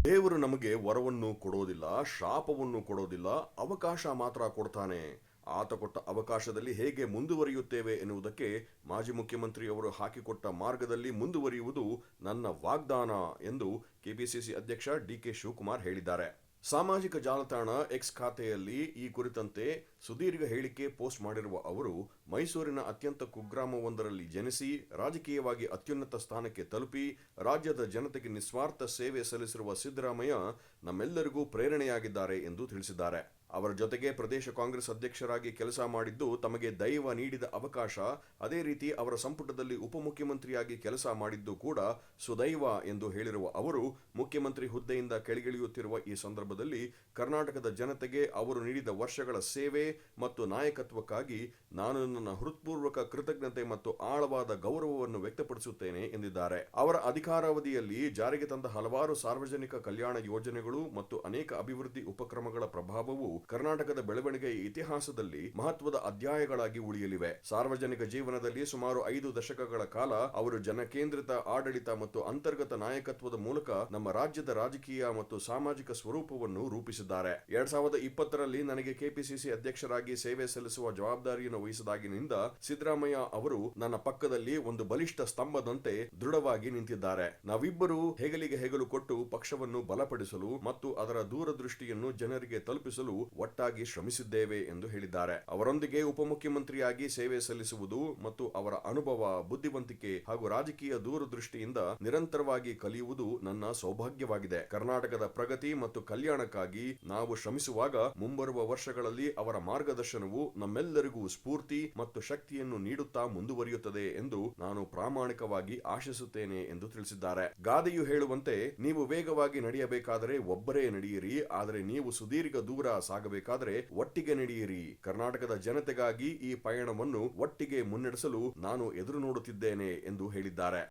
ದೇವರು ನಮಗೆ ವರವನ್ನು ಕೊಡೋದಿಲ್ಲ, ಶಾಪವನ್ನು ಕೊಡೋದಿಲ್ಲ, ಅವಕಾಶ ಮಾತ್ರ ಕೊಡ್ತಾನೆ. ಆತ ಕೊಟ್ಟ ಅವಕಾಶದಲ್ಲಿ ಹೇಗೆ ಮುಂದುವರಿಯುತ್ತೇವೆ ಎನ್ನುವುದಕ್ಕೆ ಮಾಜಿ ಮುಖ್ಯಮಂತ್ರಿಯವರು ಹಾಕಿಕೊಟ್ಟ ಮಾರ್ಗದಲ್ಲಿ ಮುಂದುವರಿಯುವುದು ನನ್ನ ವಾಗ್ದಾನ ಎಂದು ಕೆಪಿಸಿಸಿ ಅಧ್ಯಕ್ಷ ಡಿಕೆ ಶಿವಕುಮಾರ್ ಹೇಳಿದ್ದಾರೆ. ಸಾಮಾಜಿಕ ಜಾಲತಾಣ ಎಕ್ಸ್ ಖಾತೆಯಲ್ಲಿ ಈ ಕುರಿತಂತೆ ಸುದೀರ್ಘ ಹೇಳಿಕೆ ಪೋಸ್ಟ್ ಮಾಡಿರುವ ಅವರು, ಮೈಸೂರಿನ ಅತ್ಯಂತ ಕುಗ್ರಾಮವೊಂದರಲ್ಲಿ ಜನಿಸಿ ರಾಜಕೀಯವಾಗಿ ಅತ್ಯುನ್ನತ ಸ್ಥಾನಕ್ಕೆ ತಲುಪಿ ರಾಜ್ಯದ ಜನತೆಗೆ ನಿಸ್ವಾರ್ಥ ಸೇವೆ ಸಲ್ಲಿಸಿರುವ ಸಿದ್ದರಾಮಯ್ಯ ನಮ್ಮೆಲ್ಲರಿಗೂ ಪ್ರೇರಣೆಯಾಗಿದ್ದಾರೆ ಎಂದು ತಿಳಿಸಿದ್ದಾರೆ. ಅವರ ಜೊತೆಗೆ ಪ್ರದೇಶ ಕಾಂಗ್ರೆಸ್ ಅಧ್ಯಕ್ಷರಾಗಿ ಕೆಲಸ ಮಾಡಿದ್ದು ತಮಗೆ ದೈವ ನೀಡಿದ ಅವಕಾಶ. ಅದೇ ರೀತಿ ಅವರ ಸಂಪುಟದಲ್ಲಿ ಉಪಮುಖ್ಯಮಂತ್ರಿಯಾಗಿ ಕೆಲಸ ಮಾಡಿದ್ದು ಕೂಡ ಸುದೈವ ಎಂದು ಹೇಳಿರುವ ಅವರು, ಮುಖ್ಯಮಂತ್ರಿ ಹುದ್ದೆಯಿಂದ ಕೆಳಗಿಳಿಯುತ್ತಿರುವ ಈ ಸಂದರ್ಭದಲ್ಲಿ ಕರ್ನಾಟಕದ ಜನತೆಗೆ ಅವರು ನೀಡಿದ ವರ್ಷಗಳ ಸೇವೆ ಮತ್ತು ನಾಯಕತ್ವಕ್ಕಾಗಿ ನಾನು ನನ್ನ ಹೃತ್ಪೂರ್ವಕ ಕೃತಜ್ಞತೆ ಮತ್ತು ಆಳವಾದ ಗೌರವವನ್ನು ವ್ಯಕ್ತಪಡಿಸುತ್ತೇನೆ ಎಂದಿದ್ದಾರೆ. ಅವರ ಅಧಿಕಾರಾವಧಿಯಲ್ಲಿ ಜಾರಿಗೆ ತಂದ ಹಲವಾರು ಸಾರ್ವಜನಿಕ ಕಲ್ಯಾಣ ಯೋಜನೆಗಳು ಮತ್ತು ಅನೇಕ ಅಭಿವೃದ್ಧಿ ಉಪಕ್ರಮಗಳ ಪ್ರಭಾವವು ಕರ್ನಾಟಕದ ಬೆಳವಣಿಗೆಯ ಇತಿಹಾಸದಲ್ಲಿ ಮಹತ್ವದ ಅಧ್ಯಾಯಗಳಾಗಿ ಉಳಿಯಲಿವೆ. ಸಾರ್ವಜನಿಕ ಜೀವನದಲ್ಲಿ ಸುಮಾರು 5 ದಶಕಗಳ ಕಾಲ ಅವರು ಜನಕೇಂದ್ರಿತ ಆಡಳಿತ ಮತ್ತು ಅಂತರ್ಗತ ನಾಯಕತ್ವದ ಮೂಲಕ ನಮ್ಮ ರಾಜ್ಯದ ರಾಜಕೀಯ ಮತ್ತು ಸಾಮಾಜಿಕ ಸ್ವರೂಪವನ್ನು ರೂಪಿಸಿದ್ದಾರೆ. 2020ರಲ್ಲಿ ನನಗೆ ಕೆಪಿಸಿಸಿ ಅಧ್ಯಕ್ಷರಾಗಿ ಸೇವೆ ಸಲ್ಲಿಸುವ ಜವಾಬ್ದಾರಿಯನ್ನು ವಹಿಸಿದಾಗಿನಿಂದ ಸಿದ್ದರಾಮಯ್ಯ ಅವರು ನನ್ನ ಪಕ್ಕದಲ್ಲಿ ಒಂದು ಬಲಿಷ್ಠ ಸ್ತಂಭದಂತೆ ದೃಢವಾಗಿ ನಿಂತಿದ್ದಾರೆ. ನಾವಿಬ್ಬರು ಹೆಗಲಿಗೆ ಹೆಗಲು ಕೊಟ್ಟು ಪಕ್ಷವನ್ನು ಬಲಪಡಿಸಲು ಮತ್ತು ಅದರ ದೂರದೃಷ್ಟಿಯನ್ನು ಜನರಿಗೆ ತಲುಪಿಸಲು ಒಟ್ಟಾಗಿ ಶ್ರಮಿಸಿದ್ದೇವೆ ಎಂದು ಹೇಳಿದ್ದಾರೆ. ಅವರೊಂದಿಗೆ ಉಪಮುಖ್ಯಮಂತ್ರಿಯಾಗಿ ಸೇವೆ ಸಲ್ಲಿಸುವುದು ಮತ್ತು ಅವರ ಅನುಭವ, ಬುದ್ಧಿವಂತಿಕೆ ಹಾಗೂ ರಾಜಕೀಯ ದೂರದೃಷ್ಟಿಯಿಂದ ನಿರಂತರವಾಗಿ ಕಲಿಯುವುದು ನನ್ನ ಸೌಭಾಗ್ಯವಾಗಿದೆ. ಕರ್ನಾಟಕದ ಪ್ರಗತಿ ಮತ್ತು ಕಲ್ಯಾಣಕ್ಕಾಗಿ ನಾವು ಶ್ರಮಿಸುವಾಗ ಮುಂಬರುವ ವರ್ಷಗಳಲ್ಲಿ ಅವರ ಮಾರ್ಗದರ್ಶನವು ನಮ್ಮೆಲ್ಲರಿಗೂ ಸ್ಫೂರ್ತಿ ಮತ್ತು ಶಕ್ತಿಯನ್ನು ನೀಡುತ್ತಾ ಮುಂದುವರಿಯುತ್ತದೆ ಎಂದು ನಾನು ಪ್ರಾಮಾಣಿಕವಾಗಿ ಆಶಿಸುತ್ತೇನೆ ಎಂದು ತಿಳಿಸಿದ್ದಾರೆ. ಗಾದೆಯು ಹೇಳುವಂತೆ, ನೀವು ವೇಗವಾಗಿ ನಡೆಯಬೇಕಾದರೆ ಒಬ್ಬರೇ ನಡೆಯಿರಿ, ಆದರೆ ನೀವು ಸುದೀರ್ಘ ದೂರ ಸಾಗಬೇಕಾದರೆ ಒಟ್ಟಿಗೆ ನಡೆಯಿರಿ. ಕರ್ನಾಟಕದ ಜನತೆಗಾಗಿ ಈ ಪಯಣವನ್ನು ಒಟ್ಟಿಗೆ ಮುನ್ನಡೆಸಲು ನಾನು ಎದುರು ನೋಡುತ್ತಿದ್ದೇನೆ ಎಂದು ಹೇಳಿದ್ದಾರೆ.